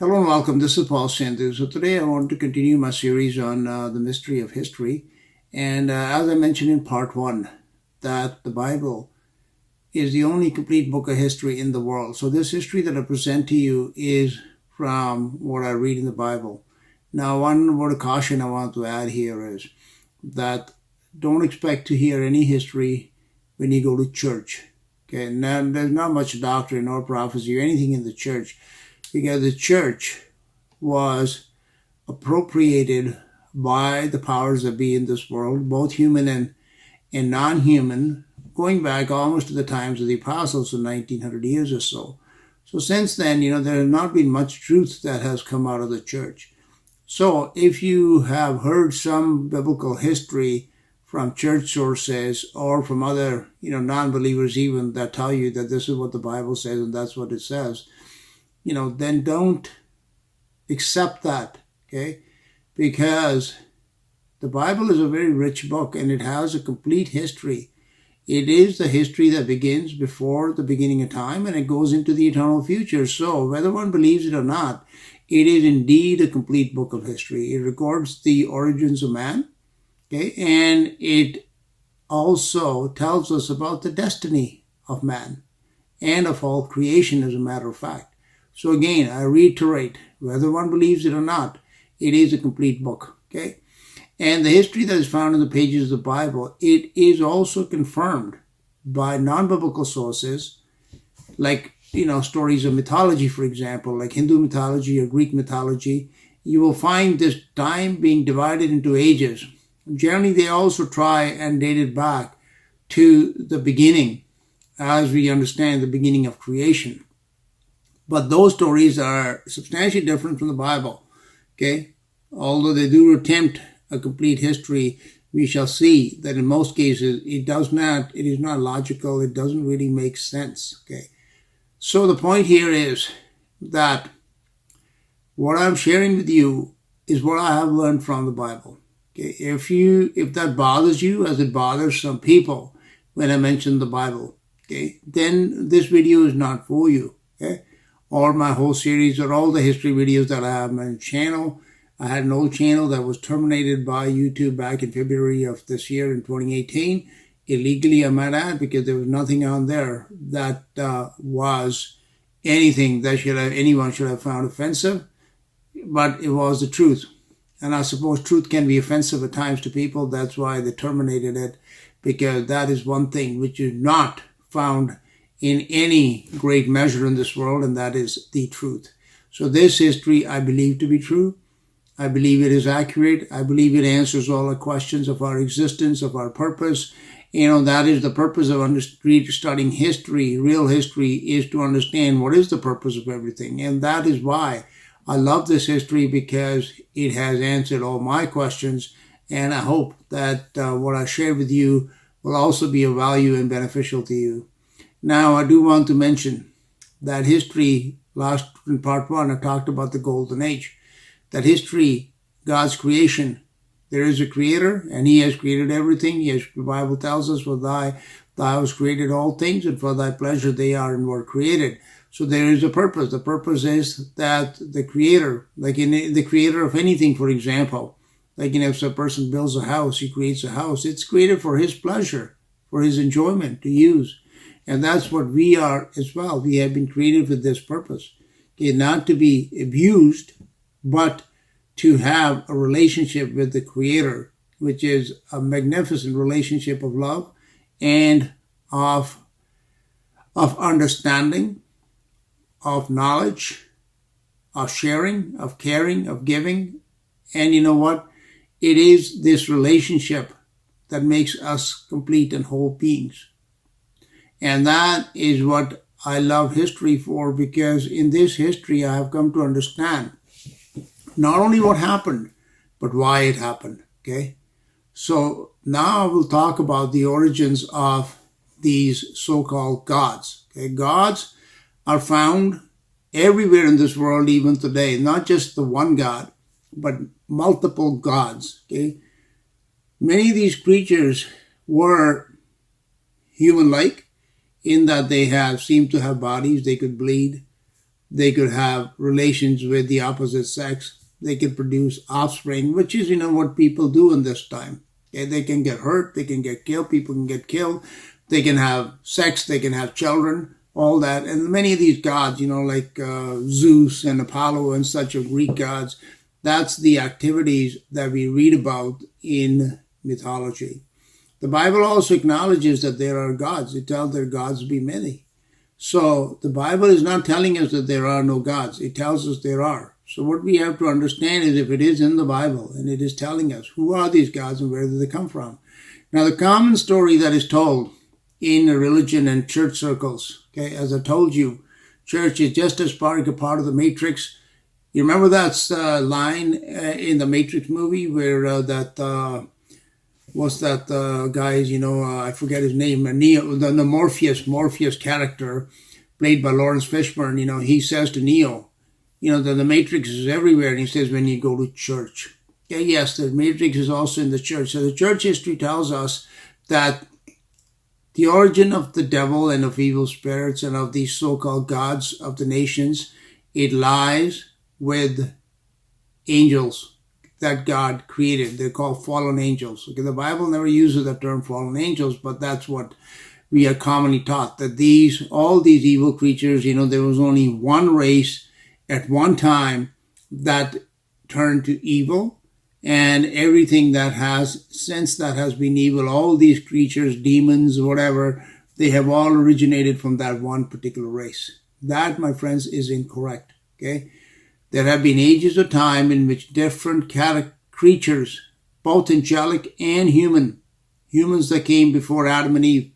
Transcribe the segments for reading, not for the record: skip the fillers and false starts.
Hello and welcome. This is Paul Sandhu. So today I want to continue my series on the mystery of history. And as I mentioned in part one, that the Bible is the only complete book of history in the world. So this history that I present to you is from what I read in the Bible. Now, one word of caution I want to add here is that don't expect to hear any history when you go to church. Okay, now there's not much doctrine or prophecy or anything in the church, because the church was appropriated by the powers that be in this world, both human and non-human, going back almost to the times of the apostles, in 1900 years or so. So since then, there has not been much truth that has come out of the church. So if you have heard some biblical history from church sources or from other, non-believers even, that tell you that this is what the Bible says and that's what it says, then don't accept that, okay? Because the Bible is a very rich book and it has a complete history. It is the history that begins before the beginning of time and it goes into the eternal future. So whether one believes it or not, it is indeed a complete book of history. It records the origins of man, okay? And it also tells us about the destiny of man and of all creation, as a matter of fact. So again, I reiterate, whether one believes it or not, it is a complete book, okay? And the history that is found in the pages of the Bible, it is also confirmed by non-biblical sources, like, stories of mythology, for example, like Hindu mythology or Greek mythology. You will find this time being divided into ages. Generally, they also try and date it back to the beginning, as we understand the beginning of creation. But those stories are substantially different from the Bible, okay? Although they do attempt a complete history, we shall see that in most cases it is not logical, it doesn't really make sense, okay? So the point here is that what I'm sharing with you is what I have learned from the Bible, okay? If that bothers you, as it bothers some people when I mention the Bible, okay, then this video is not for you, okay? Or my whole series, or all the history videos that I have on my channel. I had an old channel that was terminated by YouTube back in February of this year in 2018. Illegally, I might add, because there was nothing on there that was anything that anyone should have found offensive. But it was the truth. And I suppose truth can be offensive at times to people. That's why they terminated it, because that is one thing which is not found in any great measure in this world, and that is the truth. So this history I believe to be true. I believe it is accurate. I believe it answers all the questions of our existence, of our purpose. That is the purpose of studying history. Real history is to understand what is the purpose of everything. And that is why I love this history, because it has answered all my questions. And I hope that what I share with you will also be of value and beneficial to you. Now, I do want to mention that history, in part one, I talked about the golden age. That history, God's creation, there is a creator and he has created everything. Yes, the Bible tells us, for thou hast created all things, and for thy pleasure they are and were created. So there is a purpose. The purpose is that the creator, like the creator of anything, for example, like if a person builds a house, he creates a house. It's created for his pleasure, for his enjoyment to use. And that's what we are as well. We have been created with this purpose. Okay, not to be abused, but to have a relationship with the Creator, which is a magnificent relationship of love and of understanding, of knowledge, of sharing, of caring, of giving. And you know what? It is this relationship that makes us complete and whole beings. And that is what I love history for, because in this history I have come to understand not only what happened, but why it happened, okay? So now we'll talk about the origins of these so-called gods, okay? Gods are found everywhere in this world, even today, not just the one God, but multiple gods, okay? Many of these creatures were human-like, in that they seem to have bodies, they could bleed, They could have relations with the opposite sex. They could produce offspring, which is, what people do in this time. Okay? They can get hurt. They can get killed. People can get killed. They can have sex. They can have children, all that. And many of these gods, like Zeus and Apollo and such are Greek gods. That's the activities that we read about in mythology. The Bible also acknowledges that there are gods. It tells their gods to be many. So the Bible is not telling us that there are no gods. It tells us there are. So what we have to understand is if it is in the Bible and it is telling us who are these gods and where do they come from. Now the common story that is told in religion and church circles, okay, as I told you, church is just as part of the Matrix. You remember that line in the Matrix movie where what's that guy's, I forget his name, Neo, the Morpheus character played by Lawrence Fishburne, he says to Neo, that the Matrix is everywhere. And he says, when you go to church. Okay, yes, the Matrix is also in the church. So the church history tells us that the origin of the devil and of evil spirits and of these so-called gods of the nations, it lies with angels that God created. They're called fallen angels. Okay, the Bible never uses the term fallen angels, but that's what we are commonly taught, that all these evil creatures, there was only one race at one time that turned to evil, and everything that has been evil, all these creatures, demons, whatever, they have all originated from that one particular race. That, my friends, is incorrect. Okay? There have been ages of time in which different creatures, both angelic and humans that came before Adam and Eve,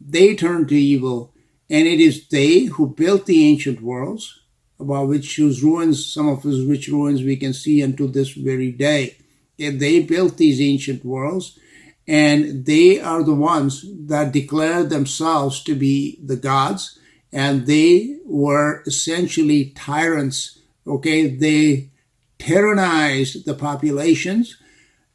they turned to evil, and it is they who built the ancient worlds, about whose ruins, some of whose rich ruins we can see unto this very day. And they built these ancient worlds, and they are the ones that declared themselves to be the gods, and they were essentially tyrants. Okay, they tyrannized the populations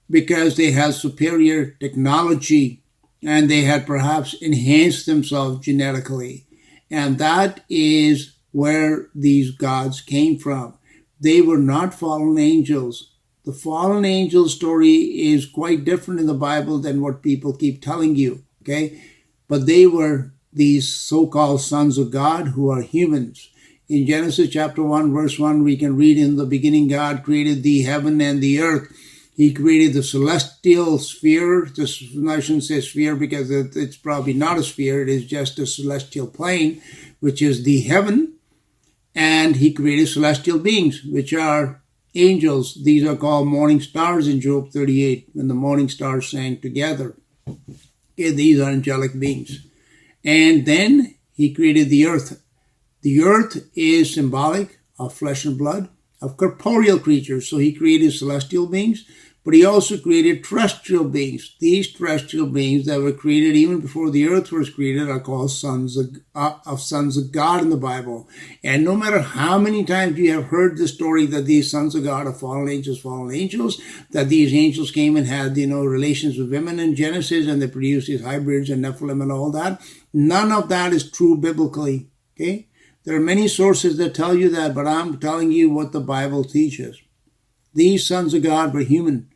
because they had superior technology and they had perhaps enhanced themselves genetically. And that is where these gods came from. They were not fallen angels. The fallen angel story is quite different in the Bible than what people keep telling you, okay? But they were these so-called sons of God who are humans. In Genesis chapter 1, verse 1, we can read, in the beginning God created the heaven and the earth. He created the celestial sphere. I shouldn't say sphere because it's probably not a sphere. It is just a celestial plane, which is the heaven. And he created celestial beings, which are angels. These are called morning stars in Job 38, when the morning stars sang together. Okay, these are angelic beings. And then he created the earth. The earth is symbolic of flesh and blood, of corporeal creatures. So he created celestial beings, but he also created terrestrial beings. These terrestrial beings that were created even before the earth was created are called sons of God in the Bible. And no matter how many times you have heard the story that these sons of God are fallen angels, that these angels came and had, relations with women in Genesis and they produced these hybrids and Nephilim and all that, none of that is true biblically. Okay? There are many sources that tell you that, but I'm telling you what the Bible teaches. These sons of God were human.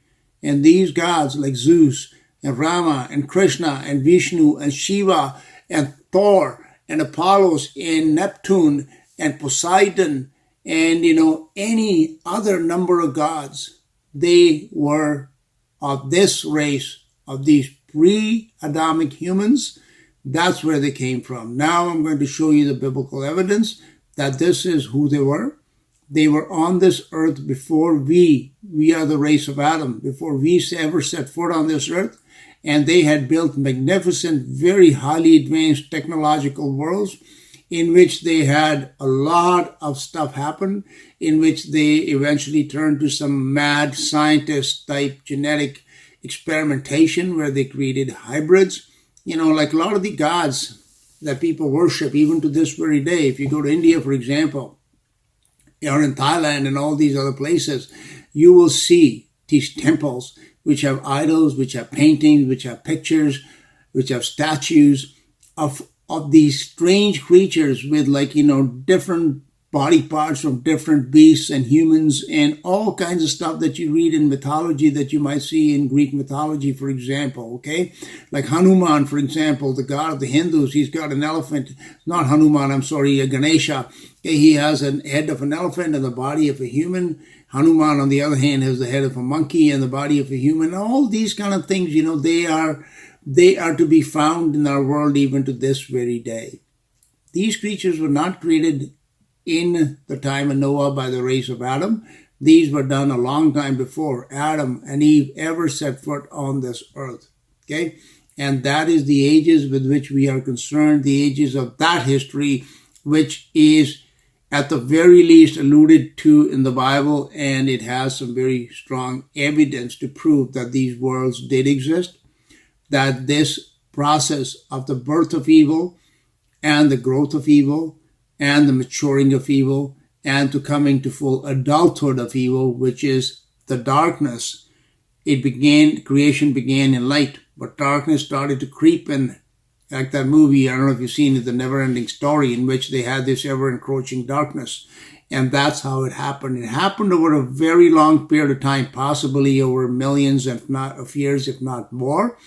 And these gods like Zeus and Rama and Krishna and Vishnu and Shiva and Thor and Apollos and Neptune and Poseidon and, any other number of gods, they were of this race, of these pre-Adamic humans. That's where they came from. Now I'm going to show you the biblical evidence that this is who they were. They were on this earth before we are the race of Adam, before we ever set foot on this earth. And they had built magnificent, very highly advanced technological worlds in which they had a lot of stuff happen, in which they eventually turned to some mad scientist type genetic experimentation where they created hybrids. Like a lot of the gods that people worship, even to this very day. If you go to India, for example, or in Thailand and all these other places, you will see these temples which have idols, which have paintings, which have pictures, which have statues of these strange creatures with different body parts from different beasts and humans and all kinds of stuff that you read in mythology that you might see in Greek mythology, for example, okay? Like Hanuman, for example, the god of the Hindus, he's got an elephant. Not Hanuman, I'm sorry, Ganesha. Okay, he has a head of an elephant and the body of a human. Hanuman, on the other hand, has the head of a monkey and the body of a human. All these kind of things, they are to be found in our world even to this very day. These creatures were not created in the time of Noah by the race of Adam. These were done a long time before Adam and Eve ever set foot on this earth. Okay? And that is the ages with which we are concerned, the ages of that history, which is at the very least alluded to in the Bible, and it has some very strong evidence to prove that these worlds did exist, that this process of the birth of evil and the growth of evil and the maturing of evil and to coming to full adulthood of evil, which is the darkness, creation began in light, but darkness started to creep in. Like that movie, I don't know if you've seen it, The Never-Ending Story, in which they had this ever-encroaching darkness. And that's how it happened. It happened over a very long period of time, possibly over millions of years, if not more,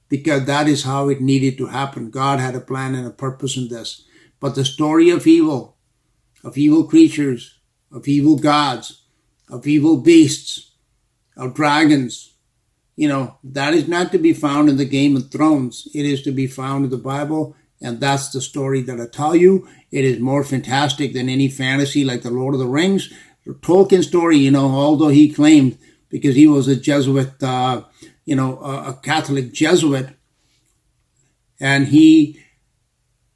because that is how it needed to happen. God had a plan and a purpose in this. But the story of evil creatures, of evil gods, of evil beasts, of dragons, that is not to be found in the Game of Thrones. It is to be found in the Bible, and that's the story that I tell you. It is more fantastic than any fantasy like the Lord of the Rings. The Tolkien story, although he claimed, because he was a Jesuit, a Catholic Jesuit, and he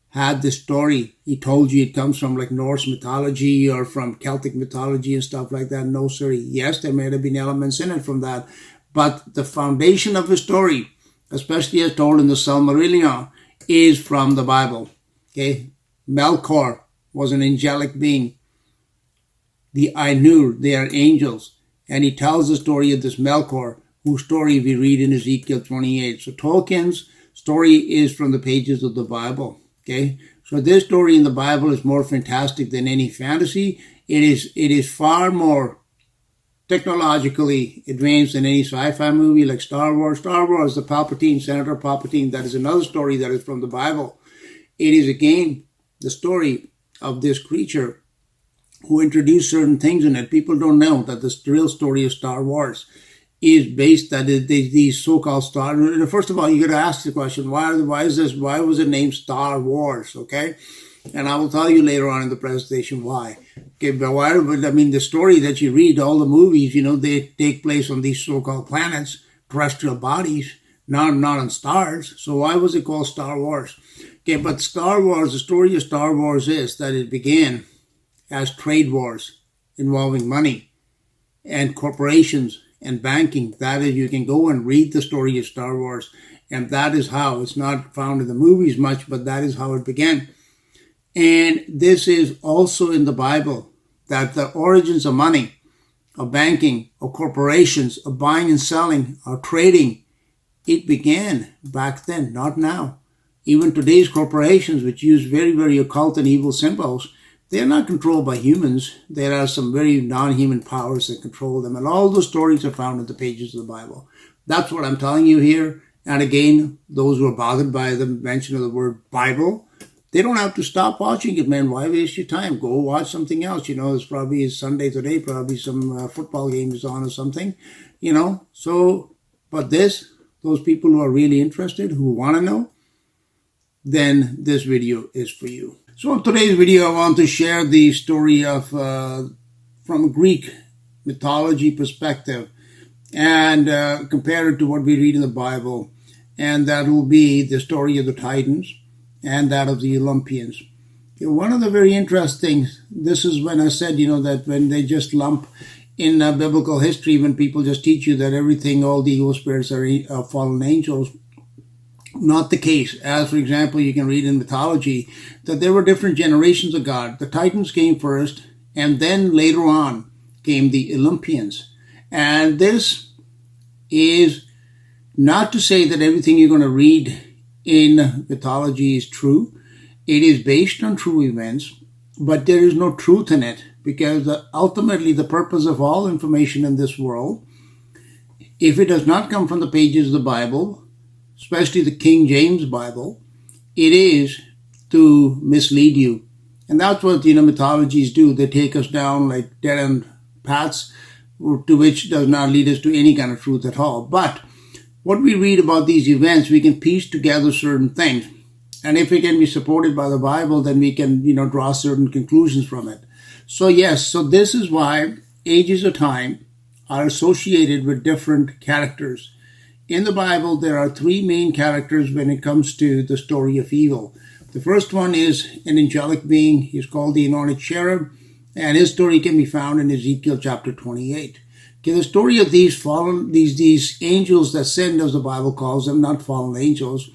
had this story. He told you it comes from like Norse mythology or from Celtic mythology and stuff like that. No, sir. Yes, there may have been elements in it from that. But the foundation of the story, especially as told in the Silmarillion, is from the Bible. Okay, Melkor was an angelic being. The Ainur, they are angels. And he tells the story of this Melkor, whose story we read in Ezekiel 28. So Tolkien's story is from the pages of the Bible. Okay, so this story in the Bible is more fantastic than any fantasy. It is far more technologically advanced than any sci-fi movie like Star Wars. Star Wars, the Palpatine, Senator Palpatine, that is another story that is from the Bible. It is again the story of this creature who introduced certain things in it. People don't know that the real story of Star Wars is based that these so-called Star. First of all, you got to ask the question: why was it named Star Wars? Okay, and I will tell you later on in the presentation why. Okay, but why? I mean, the story that you read, all the movies, they take place on these so-called planets, terrestrial bodies, not on stars. So why was it called Star Wars? Okay, but Star Wars, the story of Star Wars is that it began as trade wars involving money and corporations and banking. That is, you can go and read the story of Star Wars, and that is how, it's not found in the movies much, but that is how it began. And this is also in the Bible, that the origins of money, of banking, of corporations, of buying and selling, of trading, it began back then, not now. Even today's corporations, which use very, very occult and evil symbols, they're not controlled by humans. There are some very non-human powers that control them. And all those stories are found in the pages of the Bible. That's what I'm telling you here. And again, those who are bothered by the mention of the word Bible, they don't have to stop watching it, man. Why waste your time? Go watch something else. It's probably Sunday today, probably some football game is on or something, So, but those people who are really interested, who want to know, then this video is for you. So in today's video, I want to share the story of, from a Greek mythology perspective, and compare it to what we read in the Bible. And that will be the story of the Titans and that of the Olympians. One of the very interesting, this is when I said, that when they just lump in biblical history, when people just teach you that everything, all the evil spirits are fallen angels, not the case. As, for example, you can read in mythology that there were different generations of God. The Titans came first, and then later on came the Olympians. And this is not to say that everything you're going to read in mythology is true. It is based on true events, but there is no truth in it, because ultimately the purpose of all information in this world, if it does not come from the pages of the Bible, especially the King James Bible, it is to mislead you. And that's what, mythologies do. They take us down like dead-end paths to which does not lead us to any kind of truth at all. But what we read about these events, we can piece together certain things. And if it can be supported by the Bible, then we can, draw certain conclusions from it. So yes, so this is why ages of time are associated with different characters. In the Bible, there are three main characters when it comes to the story of evil. The first one is an angelic being. He's called the anointed cherub, and his story can be found in Ezekiel chapter 28. Okay, the story of these angels that sinned, as the Bible calls them, not fallen angels.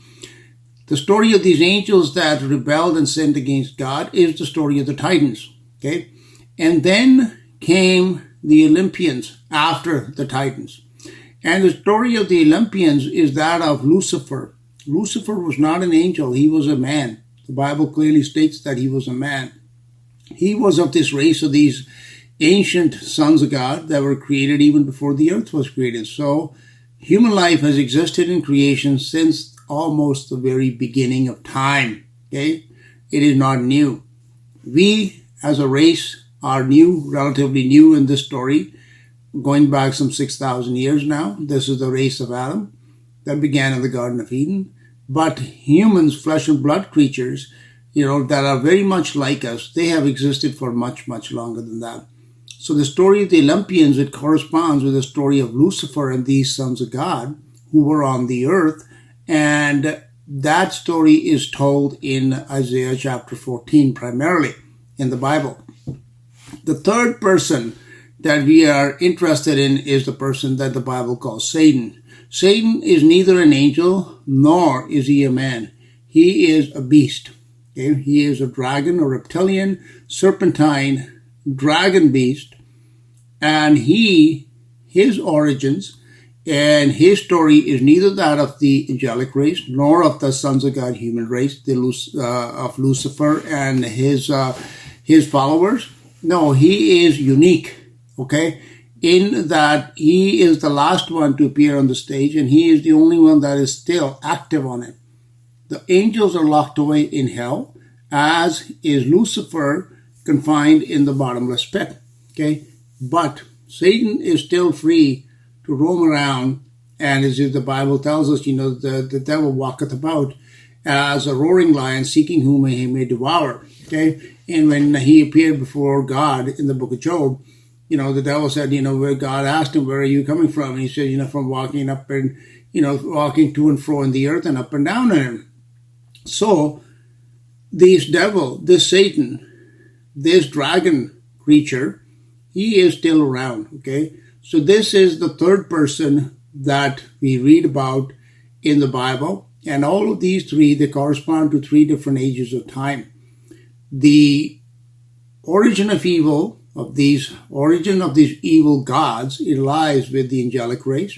The story of these angels that rebelled and sinned against God is the story of the Titans. Okay, and then came the Olympians after the Titans. And the story of the Olympians is that of Lucifer. Lucifer was not an angel, he was a man. The Bible clearly states that he was a man. He was of this race of these ancient sons of God that were created even before the earth was created. So human life has existed in creation since almost the very beginning of time. Okay? It is not new. We as a race are new, relatively new in this story, going back some 6,000 years now. This is the race of Adam that began in the Garden of Eden. But humans, flesh and blood creatures, that are very much like us, they have existed for much, much longer than that. So the story of the Olympians, it corresponds with the story of Lucifer and these sons of God who were on the earth. And that story is told in Isaiah chapter 14 primarily in the Bible. The third person that we are interested in is the person that the Bible calls Satan. Satan is neither an angel nor is he a man. He is a beast. Okay? He is a dragon, a reptilian, serpentine, dragon beast. And his origins and his story is neither that of the angelic race nor of the sons of God human race, of Lucifer and his followers. No, he is unique. Okay? In that he is the last one to appear on the stage, and he is the only one that is still active on it. The angels are locked away in hell, as is Lucifer confined in the bottomless pit. Okay, but Satan is still free to roam around, and as the Bible tells us, the devil walketh about as a roaring lion, seeking whom he may devour. Okay, and when he appeared before God in the book of Job, the devil said, where God asked him, where are you coming from? And he said, from walking up and, walking to and fro in the earth and up and down in him. So this devil, this Satan, this dragon creature, he is still around. Okay. So this is the third person that we read about in the Bible. And all of these three, they correspond to three different ages of time. The origin of evil, of these evil gods, it lies with the angelic race.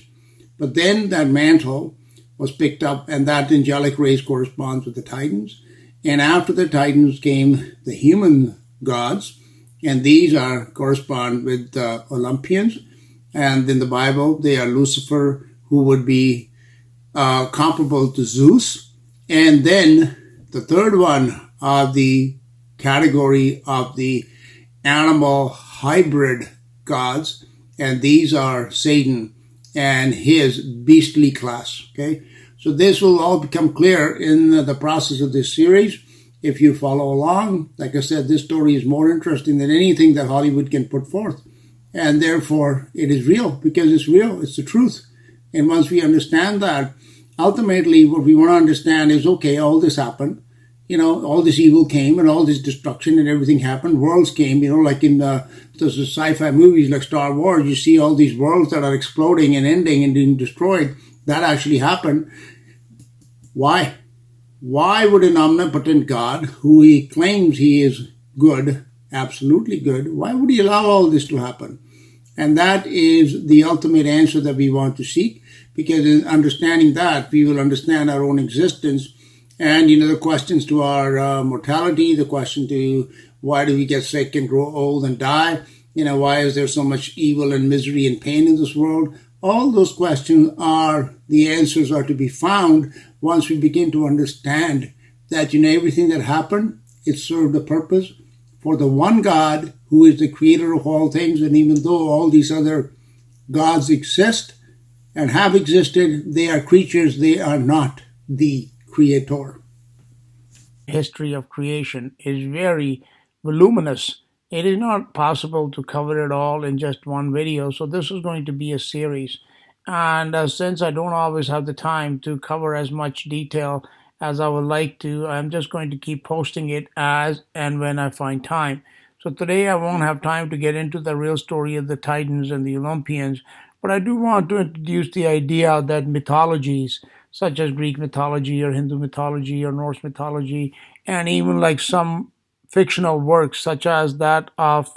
But then that mantle was picked up, and that angelic race corresponds with the Titans. And after the Titans came the human gods, and these correspond with the Olympians. And in the Bible, they are Lucifer, who would be comparable to Zeus. And then the third one are the category of the animal hybrid gods, and these are Satan and his beastly class. Okay, so this will all become clear in the process of this series. If you follow along, like I said, this story is more interesting than anything that Hollywood can put forth, and therefore it is real, because it's real, it's the truth. And once we understand that, ultimately what we want to understand is, okay, all this happened. All this evil came and all this destruction and everything happened. Worlds came, like in the sci-fi movies like Star Wars, you see all these worlds that are exploding and ending and being destroyed. That actually happened. Why? Why would an omnipotent God, who he claims he is good, absolutely good, why would he allow all this to happen? And that is the ultimate answer that we want to seek, because in understanding that, we will understand our own existence. And, the questions to our mortality, the question to Why do we get sick and grow old and die? Why is there so much evil and misery and pain in this world? All those questions are, the answers are to be found once we begin to understand that, everything that happened, it served a purpose for the one God who is the creator of all things. And even though all these other gods exist and have existed, they are creatures, they are not the creator. History of creation is very voluminous. It is not possible to cover it all in just one video, so this is going to be a series. And since I don't always have the time to cover as much detail as I would like to, I'm just going to keep posting it as and when I find time. So today I won't have time to get into the real story of the Titans and the Olympians, but I do want to introduce the idea that mythologies, such as Greek mythology or Hindu mythology or Norse mythology, and even like some fictional works, such as that of,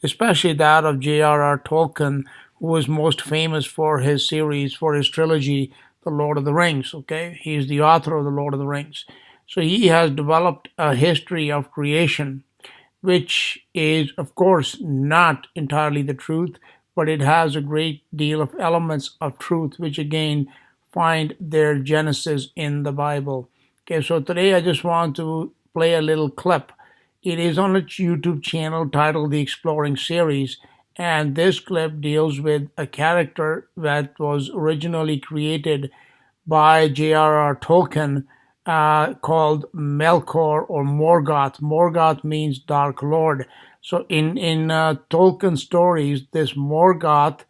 especially that of J.R.R. Tolkien, who was most famous for his series, for his trilogy, The Lord of the Rings. Okay, he is the author of The Lord of the Rings. So he has developed a history of creation which is, of course, not entirely the truth, but it has a great deal of elements of truth, which again find their genesis in the Bible. Okay, so today I just want to play a little clip. It is on its YouTube channel titled The Exploring Series, and this clip deals with a character that was originally created by J.R.R. Tolkien called Melkor or Morgoth. Morgoth means Dark Lord. So in Tolkien stories, this Morgoth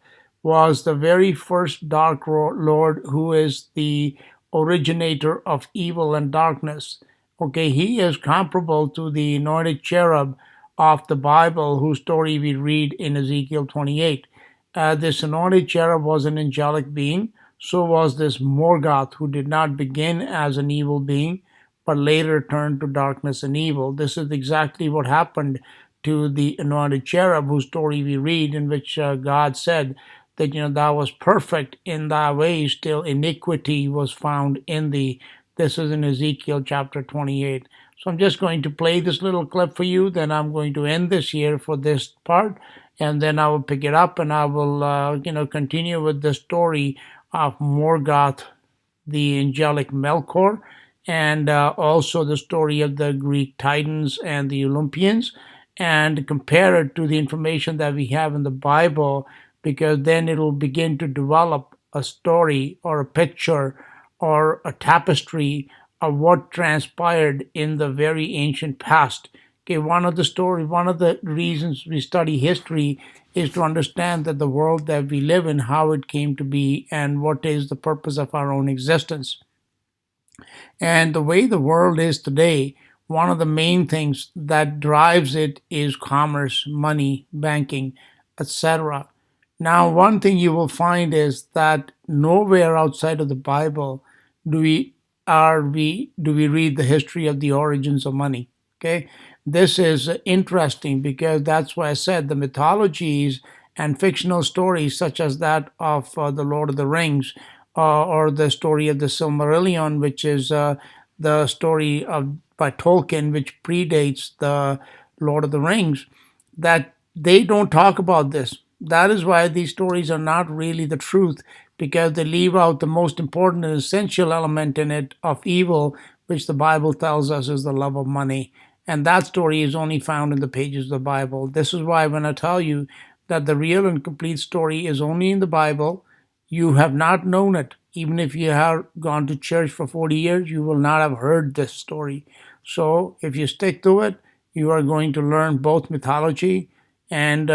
was the very first Dark Lord who is the originator of evil and darkness. Okay, he is comparable to the anointed cherub of the Bible, whose story we read in Ezekiel 28. This anointed cherub was an angelic being. So was this Morgoth, who did not begin as an evil being, but later turned to darkness and evil. This is exactly what happened to the anointed cherub, whose story we read, in which God said that, thou was perfect in thy ways, till iniquity was found in thee. This is in Ezekiel chapter 28. So I'm just going to play this little clip for you. Then I'm going to end this here for this part, and then I will pick it up and I will, continue with the story of Morgoth, the angelic Melkor, and also the story of the Greek Titans and the Olympians, and compare it to the information that we have in the Bible, because then it will begin to develop a story or a picture or a tapestry of what transpired in the very ancient past. Okay, one of the reasons we study history is to understand that the world that we live in, how it came to be, and what is the purpose of our own existence. And the way the world is today, one of the main things that drives it is commerce, money, banking, etc. Now, one thing you will find is that nowhere outside of the Bible do we read the history of the origins of money. Okay, this is interesting because that's why I said the mythologies and fictional stories such as that of the Lord of the Rings, or the story of the Silmarillion, which is the story of by Tolkien, which predates the Lord of the Rings, that they don't talk about this. That is why these stories are not really the truth, because they leave out the most important and essential element in it of evil, which the Bible tells us is the love of money. And that story is only found in the pages of the Bible. This is why when I tell you that the real and complete story is only in the Bible, you have not known it. Even if you have gone to church for 40 years, you will not have heard this story. So if you stick to it, you are going to learn both mythology and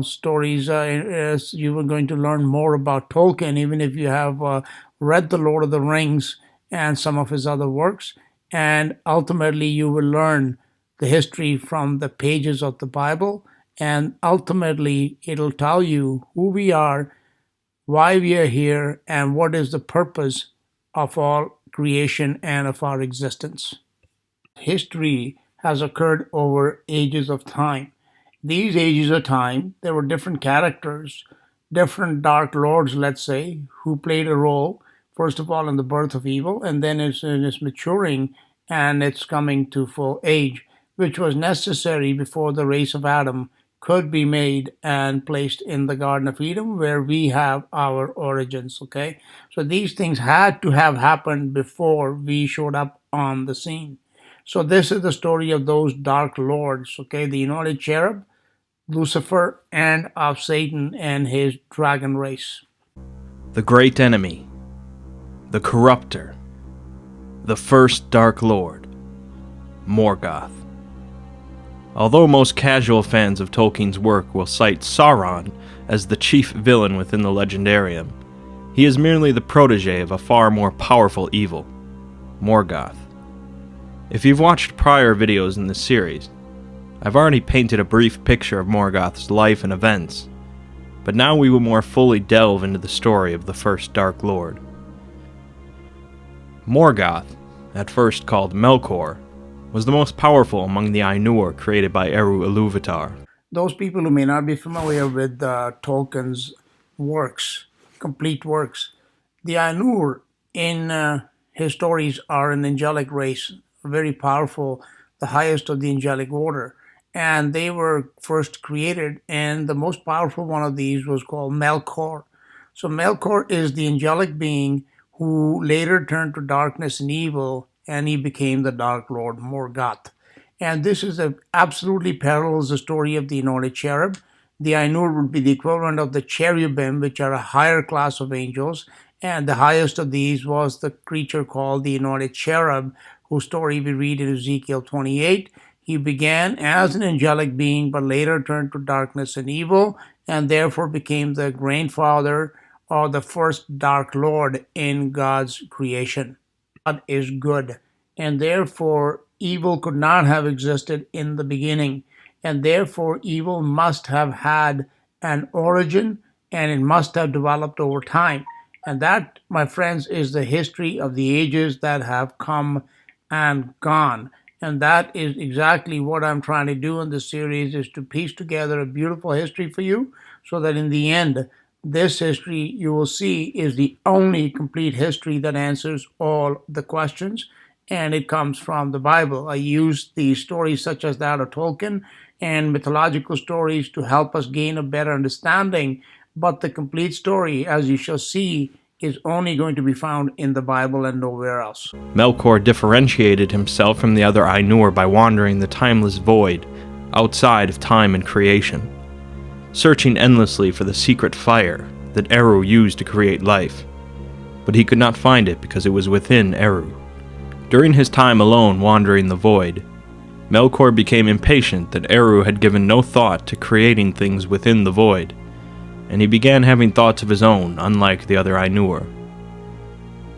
stories. You are going to learn more about Tolkien, even if you have read The Lord of the Rings and some of his other works. And ultimately, you will learn the history from the pages of the Bible. And ultimately, it'll tell you who we are, why we are here, and what is the purpose of all creation and of our existence. History has occurred over ages of time. These ages of time, there were different characters, different dark lords, let's say, who played a role, first of all, in the birth of evil, and then in its maturing and its coming to full age. which was necessary before the race of Adam could be made and placed in the Garden of Eden, where we have our origins. Okay, so these things had to have happened before we showed up on the scene. So this is the story of those dark lords. Okay, the anointed cherub, Lucifer, and of Satan and his dragon race. The great enemy, the corrupter, the first Dark Lord, Morgoth. Although most casual fans of Tolkien's work will cite Sauron as the chief villain within the legendarium, he is merely the protege of a far more powerful evil, Morgoth. If you've watched prior videos in this series, I've already painted a brief picture of Morgoth's life and events, but now we will more fully delve into the story of the first Dark Lord. Morgoth, at first called Melkor, was the most powerful among the Ainur created by Eru Ilúvatar. Those people who may not be familiar with Tolkien's works, complete works, the Ainur in his stories are an angelic race, very powerful, the highest of the angelic order. And they were first created, and the most powerful one of these was called Melkor. So Melkor is the angelic being who later turned to darkness and evil, and he became the Dark Lord Morgoth. And this is absolutely parallels the story of the anointed cherub. The Ainur would be the equivalent of the cherubim, which are a higher class of angels, and the highest of these was the creature called the anointed cherub, whose story we read in Ezekiel 28. He began as an angelic being, but later turned to darkness and evil, and therefore became the grandfather or the first Dark Lord in God's creation. God is good, and therefore evil could not have existed in the beginning, and therefore evil must have had an origin, and it must have developed over time. And that, my friends, is the history of the ages that have come and gone. And that is exactly what I'm trying to do in this series, is to piece together a beautiful history for you, so that in the end, this history you will see is the only complete history that answers all the questions, and it comes from the Bible. I use these stories such as that of Tolkien and mythological stories to help us gain a better understanding, but the complete story, as you shall see, is only going to be found in the Bible and nowhere else. Melkor differentiated himself from the other Ainur by wandering the timeless void, outside of time and creation, searching endlessly for the secret fire that Eru used to create life. But he could not find it because it was within Eru. During his time alone wandering the void, Melkor became impatient that Eru had given no thought to creating things within the void, and he began having thoughts of his own, unlike the other Ainur.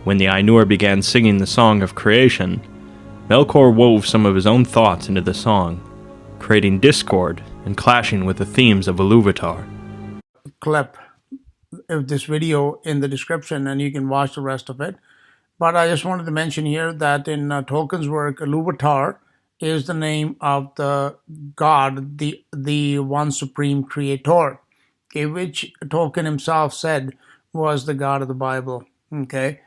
When the Ainur began singing the song of creation, Melkor wove some of his own thoughts into the song, creating discord and clashing with the themes of Ilúvatar. Clip of this video in the description, and you can watch the rest of it. But I just wanted to mention here that in Tolkien's work, Ilúvatar is the name of the god, the one supreme creator, okay, which Tolkien himself said was the God of the Bible. Okay.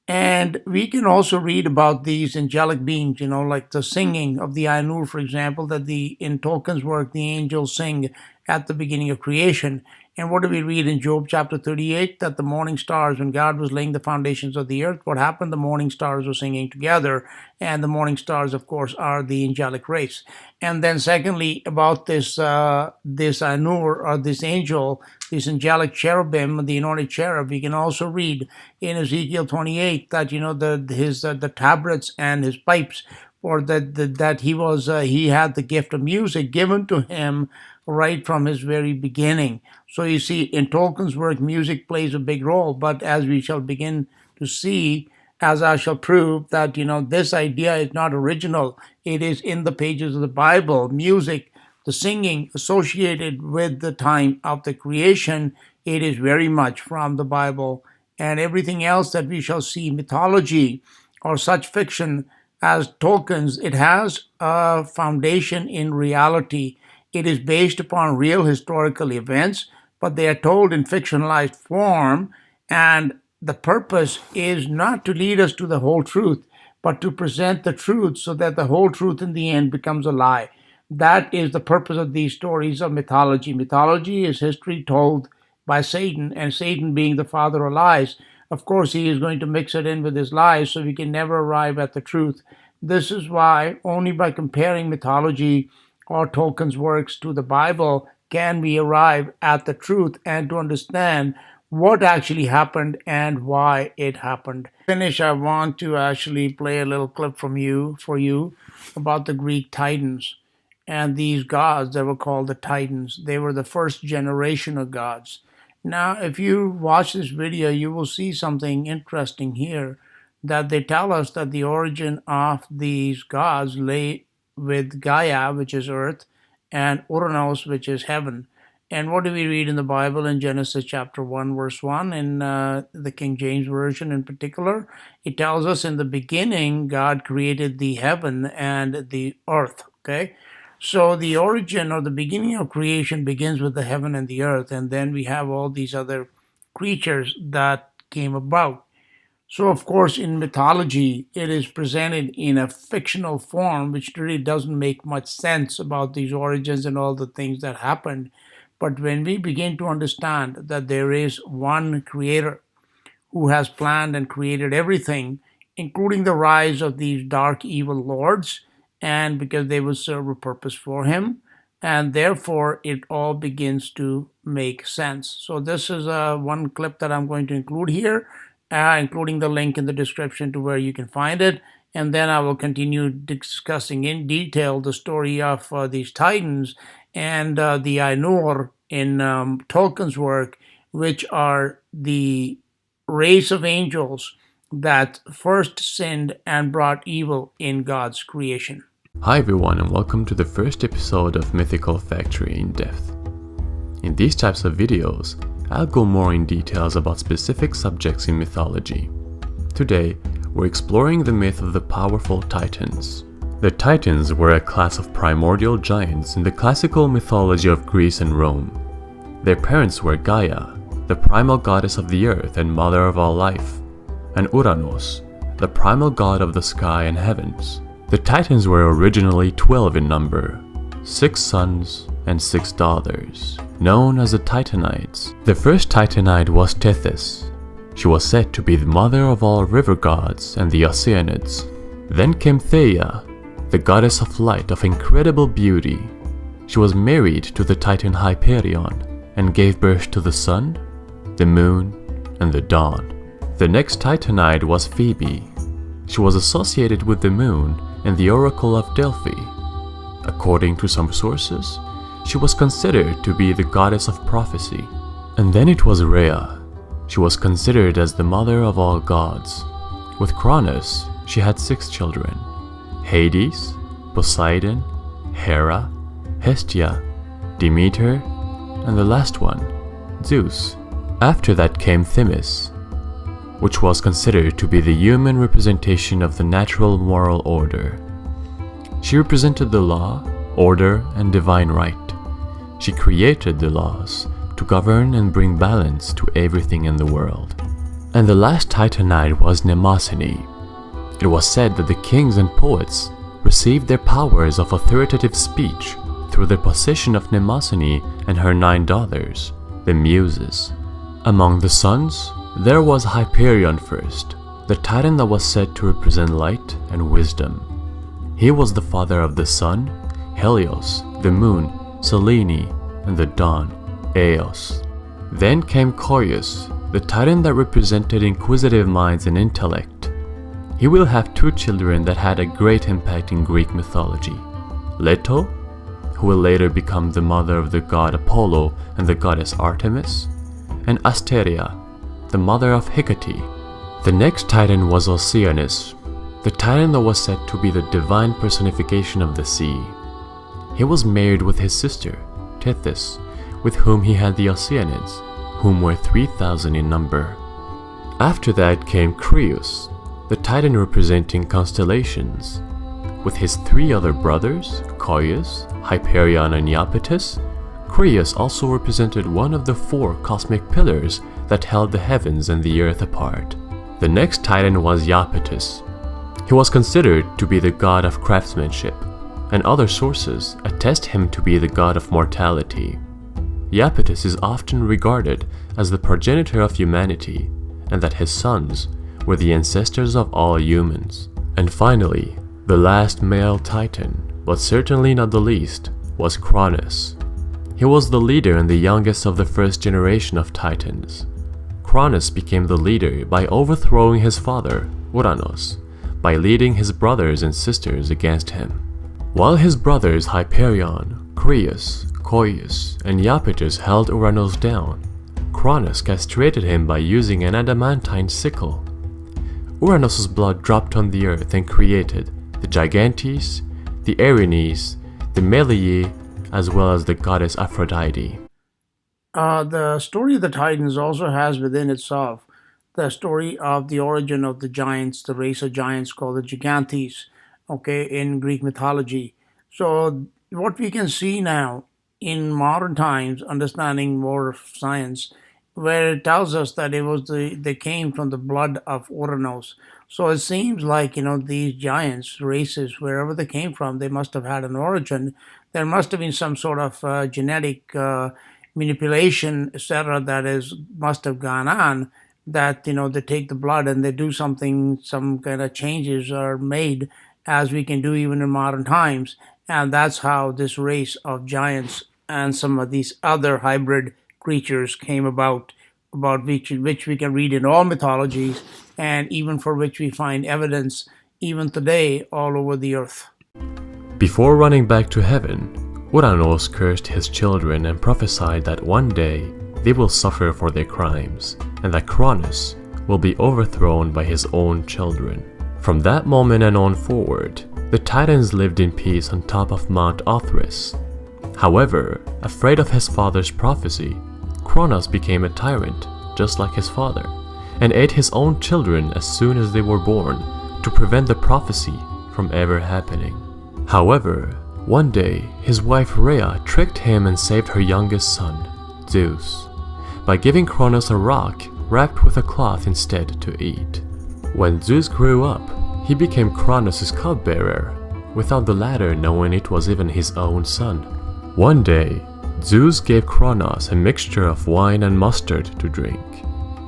And we can also read about these angelic beings, like the singing of the Ainur, for example, that in Tolkien's work, the angels sing at the beginning of creation. And what do we read in Job chapter 38? That the morning stars, when God was laying the foundations of the earth, what happened? The morning stars were singing together. And the morning stars, of course, are the angelic race. And then secondly, about this Ainur, or this angel, this angelic cherubim, the anointed cherub, we can also read in Ezekiel 28 that the tabrets and his pipes, or that he had the gift of music given to him right from his very beginning. So you see, in Tolkien's work, music plays a big role. But as we shall begin to see, as I shall prove, that this idea is not original. It is in the pages of the Bible. Music, the singing associated with the time of the creation, it is very much from the Bible. And everything else that we shall see, mythology or such fiction as Tolkien's, it has a foundation in reality. It is based upon real historical events, but they are told in fictionalized form, and the purpose is not to lead us to the whole truth, but to present the truth so that the whole truth in the end becomes a lie. That is the purpose of these stories of mythology. Mythology is history told by Satan, and Satan being the father of lies, of course, he is going to mix it in with his lies so we can never arrive at the truth. This is why only by comparing mythology or Tolkien's works to the Bible can we arrive at the truth and to understand what actually happened and why it happened. Finish, I want to actually play a little clip for you about the Greek Titans and these gods that were called the Titans. They were the first generation of gods. Now, if you watch this video, you will see something interesting here, that they tell us that the origin of these gods lay with Gaia, which is earth, and Uranos, which is heaven. And what do we read in the Bible in Genesis chapter 1, verse 1, in the King James Version in particular? It tells us in the beginning, God created the heaven and the earth, okay? So the origin or the beginning of creation begins with the heaven and the earth, and then we have all these other creatures that came about. So, of course, in mythology, it is presented in a fictional form, which really doesn't make much sense about these origins and all the things that happened. But when we begin to understand that there is one creator who has planned and created everything, including the rise of these dark evil lords, and because they will serve a purpose for him, and therefore it all begins to make sense. So this is one clip that I'm going to include here, including the link in the description to where you can find it, and then I will continue discussing in detail the story of these titans and the Ainur in Tolkien's work, which are the race of angels that first sinned and brought evil in God's creation. Hi everyone, and welcome to the first episode of Mythical Factory in Depth. In these types of videos, I'll go more in details about specific subjects in mythology. Today, we're exploring the myth of the powerful Titans. The Titans were a class of primordial giants in the classical mythology of Greece and Rome. Their parents were Gaia, the primal goddess of the earth and mother of all life, and Uranos, the primal god of the sky and heavens. The Titans were originally 12 in number, 6 sons and 6 daughters, known as the Titanides. The first Titanide was Tethys. She was said to be the mother of all river gods and the Oceanids. Then came Theia, the goddess of light of incredible beauty. She was married to the Titan Hyperion and gave birth to the sun, the moon, and the dawn. The next Titanide was Phoebe. She was associated with the moon and the Oracle of Delphi. According to some sources, she was considered to be the goddess of prophecy. And then it was Rhea. She was considered as the mother of all gods. With Cronus, she had 6 children: Hades, Poseidon, Hera, Hestia, Demeter, and the last one, Zeus. After that came Themis, which was considered to be the human representation of the natural moral order. She represented the law, order, and divine right. She created the laws to govern and bring balance to everything in the world. And the last Titanide was Mnemosyne. It was said that the kings and poets received their powers of authoritative speech through the possession of Mnemosyne and her 9 daughters, the Muses. Among the sons, there was Hyperion first, the titan that was said to represent light and wisdom. He was the father of the sun, Helios, the moon, Selene, and the dawn, Eos. Then came Coeus, the titan that represented inquisitive minds and intellect. He will have 2 children that had a great impact in Greek mythology: Leto, who will later become the mother of the god Apollo and the goddess Artemis, and Asteria, the mother of Hecate. The next titan was Oceanus, the titan that was said to be the divine personification of the sea. He was married with his sister, Tethys, with whom he had the Oceanids, whom were 3,000 in number. After that came Creus, the titan representing constellations. With his 3 other brothers, Coeus, Hyperion, and Iapetus, Creus also represented one of the 4 cosmic pillars that held the heavens and the earth apart. The next titan was Iapetus. He was considered to be the god of craftsmanship, and other sources attest him to be the god of mortality. Iapetus is often regarded as the progenitor of humanity, and that his sons were the ancestors of all humans. And finally, the last male titan, but certainly not the least, was Cronus. He was the leader and the youngest of the first generation of titans. Cronus became the leader by overthrowing his father, Uranos, by leading his brothers and sisters against him. While his brothers Hyperion, Crius, Coeus, and Iapetus held Uranos down, Cronus castrated him by using an adamantine sickle. Uranos' blood dropped on the earth and created the Gigantes, the Erinyes, the Meliae, as well as the goddess Aphrodite. The story of the Titans also has within itself the story of the origin of the giants, the race of giants called the Gigantes, okay, in Greek mythology. So, what we can see now in modern times, understanding more of science, where it tells us that they came from the blood of Uranos. So it seems like these giants races, wherever they came from, they must have had an origin. There must have been some sort of genetic manipulation, etc., that is must have gone on. That they take the blood and they do something, some kind of changes are made, as we can do even in modern times, and that's how this race of giants and some of these other hybrid creatures came about which we can read in all mythologies, and even for which we find evidence even today all over the earth. Before running back to heaven, Uranos cursed his children and prophesied that one day they will suffer for their crimes, and that Cronus will be overthrown by his own children. From that moment and on forward, the Titans lived in peace on top of Mount Othrys. However, afraid of his father's prophecy, Cronus became a tyrant, just like his father, and ate his own children as soon as they were born to prevent the prophecy from ever happening. However, one day, his wife Rhea tricked him and saved her youngest son, Zeus, by giving Cronus a rock wrapped with a cloth instead to eat. When Zeus grew up, he became Cronus' cupbearer, without the latter knowing it was even his own son. One day, Zeus gave Cronus a mixture of wine and mustard to drink.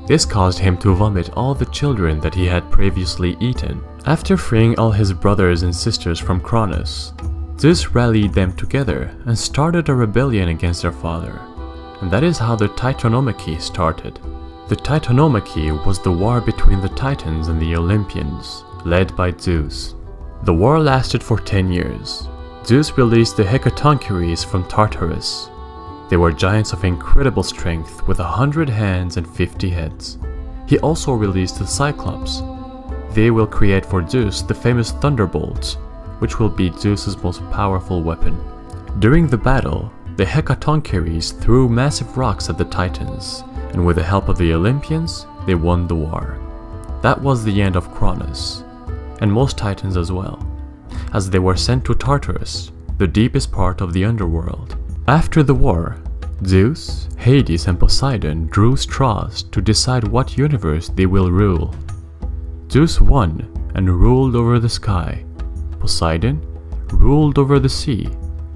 This caused him to vomit all the children that he had previously eaten. After freeing all his brothers and sisters from Cronus, Zeus rallied them together and started a rebellion against their father. And that is how the Titanomachy started. The Titanomachy was the war between the Titans and the Olympians, led by Zeus. The war lasted for 10 years. Zeus released the Hecatoncheires from Tartarus. They were giants of incredible strength with 100 hands and 50 heads. He also released the Cyclops. They will create for Zeus the famous thunderbolts, which will be Zeus's most powerful weapon. During the battle, the Hecatoncheires threw massive rocks at the Titans, and with the help of the Olympians, they won the war. That was the end of Cronus, and most Titans as well, as they were sent to Tartarus, the deepest part of the underworld. After the war, Zeus, Hades, and Poseidon drew straws to decide what universe they will rule. Zeus won and ruled over the sky. Poseidon ruled over the sea,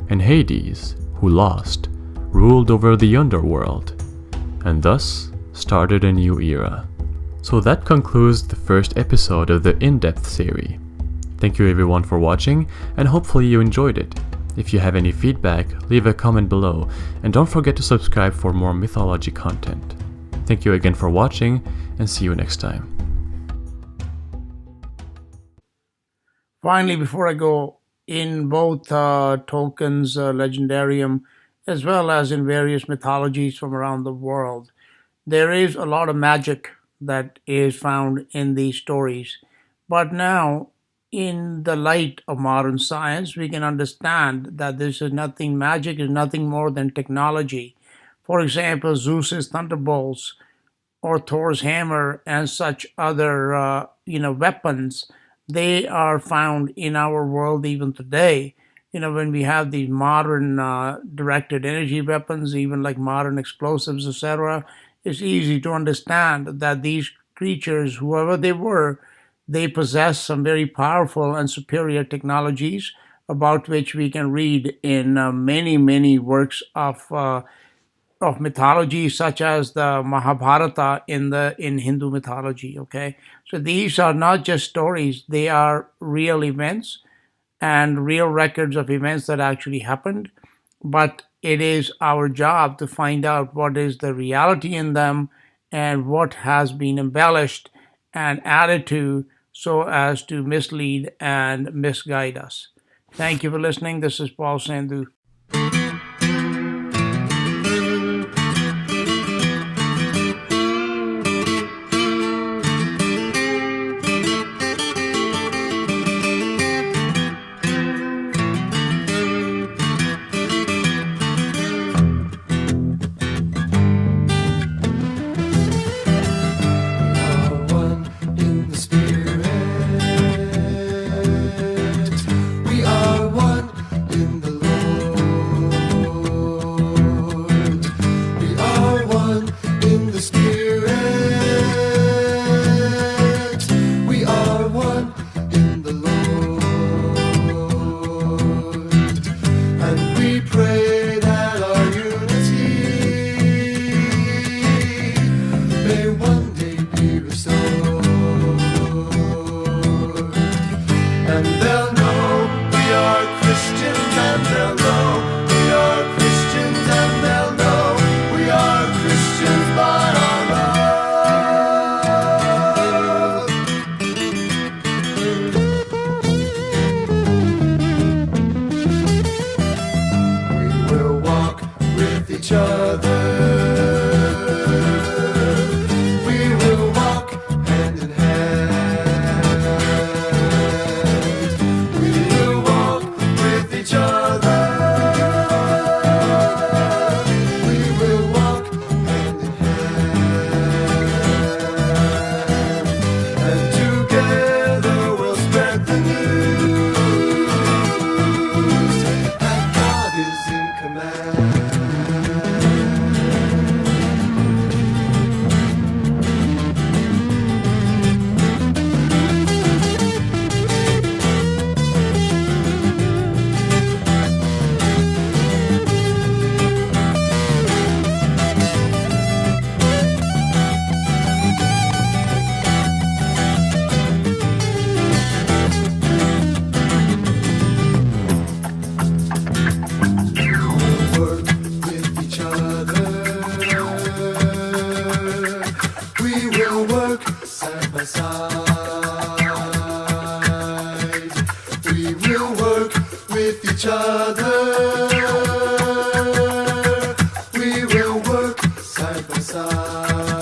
and Hades, who lost, ruled over the underworld, and thus started a new era. So that concludes the first episode of the in-depth series. Thank you everyone for watching, and hopefully you enjoyed it. If you have any feedback, leave a comment below, and don't forget to subscribe for more mythology content. Thank you again for watching, and see you next time. Finally, before I go, in both Tolkien's Legendarium as well as in various mythologies from around the world, there is a lot of magic that is found in these stories. But now, in the light of modern science, we can understand that this is nothing, magic is nothing more than technology. For example, Zeus's thunderbolts or Thor's hammer and such other weapons, they are found in our world even today. When we have these modern directed energy weapons, even like modern explosives, etc., it's easy to understand that these creatures, whoever they were, they possess some very powerful and superior technologies about which we can read in many, many works of mythology, such as the Mahabharata in Hindu mythology. Okay, so these are not just stories; they are real events and real records of events that actually happened. But it is our job to find out what is the reality in them and what has been embellished and added to so as to mislead and misguide us. Thank you for listening. This is Paul Sandhu. each other. We will work side by side.